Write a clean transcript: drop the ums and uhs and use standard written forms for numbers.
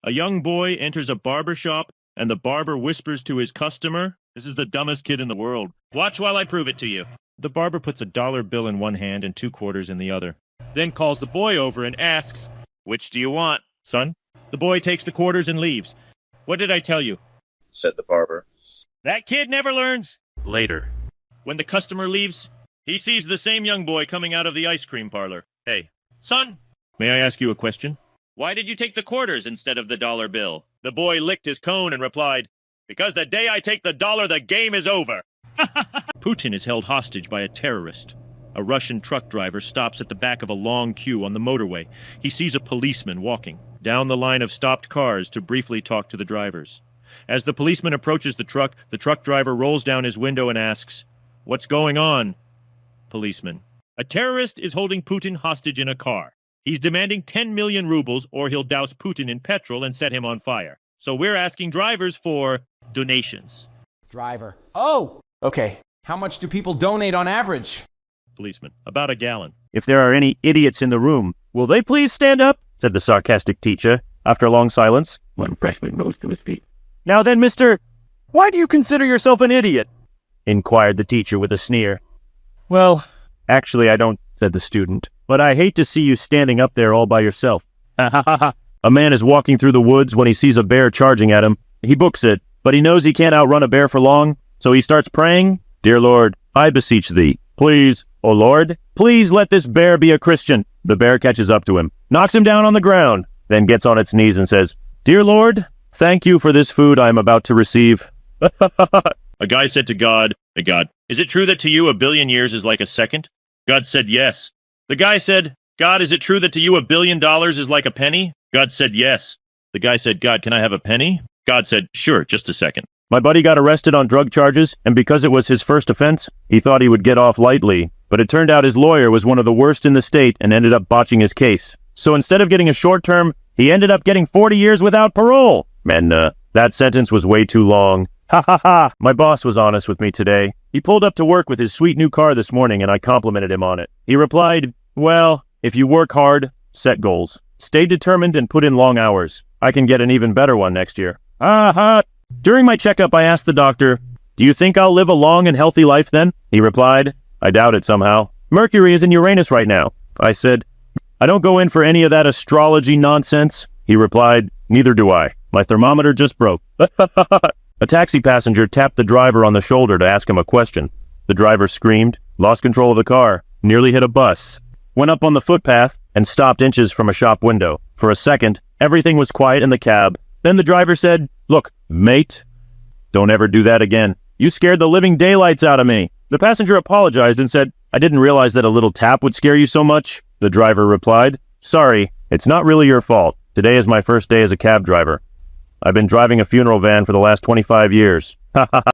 A young boy enters a barber shop, and the barber whispers to his customer, "This is the dumbest kid in the world. Watch while I prove it to you." The barber puts a dollar bill in one hand and 2 quarters in the other, then calls the boy over and asks, "Which do you want, son?" The boy takes the quarters and leaves. "What did I tell you?" said the barber. "That kid never learns." Later. When the customer leaves, he sees the same young boy coming out of the ice cream parlor. "Hey, son, may I ask you a question? Why did you take the quarters instead of the dollar bill?" The boy licked his cone and replied, "Because the day I take the dollar, the game is over." Putin is held hostage by a terrorist. A Russian truck driver stops at the back of a long queue on the motorway. He sees a policeman walking down the line of stopped cars to briefly talk to the drivers. As the policeman approaches the truck driver rolls down his window and asks, "What's going on?" Policeman: "A terrorist is holding Putin hostage in a car. He's demanding 10 million rubles or he'll douse Putin in petrol and set him on fire. So we're asking drivers for donations." Driver: "Oh, okay. How much do people donate on average?" Policeman: "About a gallon." "If there are any idiots in the room, will they please stand up?" said the sarcastic teacher, after a long silence. One freshman rose to his feet. "Now then, mister, why do you consider yourself an idiot?" inquired the teacher with a sneer. "Well, actually I don't," said the student, "but I hate to see you standing up there all by yourself." Ha ha ha ha. "A man is walking through the woods when he sees a bear charging at him. He books it, but he knows he can't outrun a bear for long, so he starts praying, 'Dear Lord, I beseech thee, please, O Lord, please let this bear be a Christian.' The bear catches up to him, knocks him down on the ground, then gets on its knees and says, 'Dear Lord, thank you for this food I am about to receive.'" A guy said to God, "Hey God, is it true that to you a billion years is like a second?" God said, "Yes." The guy said, "God, is it true that to you $1 billion is like a penny?" God said, "Yes." The guy said, "God, can I have a penny?" God said, "Sure, just a second." My buddy got arrested on drug charges, and because it was his first offense, he thought he would get off lightly. But it turned out his lawyer was one of the worst in the state and ended up botching his case. So instead of getting a short term, he ended up getting 40 years without parole. And that sentence was way too long. Ha ha ha. My boss was honest with me today. He pulled up to work with his sweet new car this morning and I complimented him on it. He replied, "Well, if you work hard, set goals, stay determined and put in long hours, I can get an even better one next year." Ha ha. During my checkup, I asked the doctor, "Do you think I'll live a long and healthy life then?" He replied, "I doubt it somehow. Mercury is in Uranus right now." I said, "I don't go in for any of that astrology nonsense." He replied, "Neither do I. My thermometer just broke." A taxi passenger tapped the driver on the shoulder to ask him a question. The driver screamed, lost control of the car, nearly hit a bus, went up on the footpath, and stopped inches from a shop window. For a second, everything was quiet in the cab. Then the driver said, "Look, mate, don't ever do that again. You scared the living daylights out of me." The passenger apologized and said, "I didn't realize that a little tap would scare you so much." The driver replied, "Sorry, it's not really your fault. Today is my first day as a cab driver. I've been driving a funeral van for the last 25 years. Ha ha ha.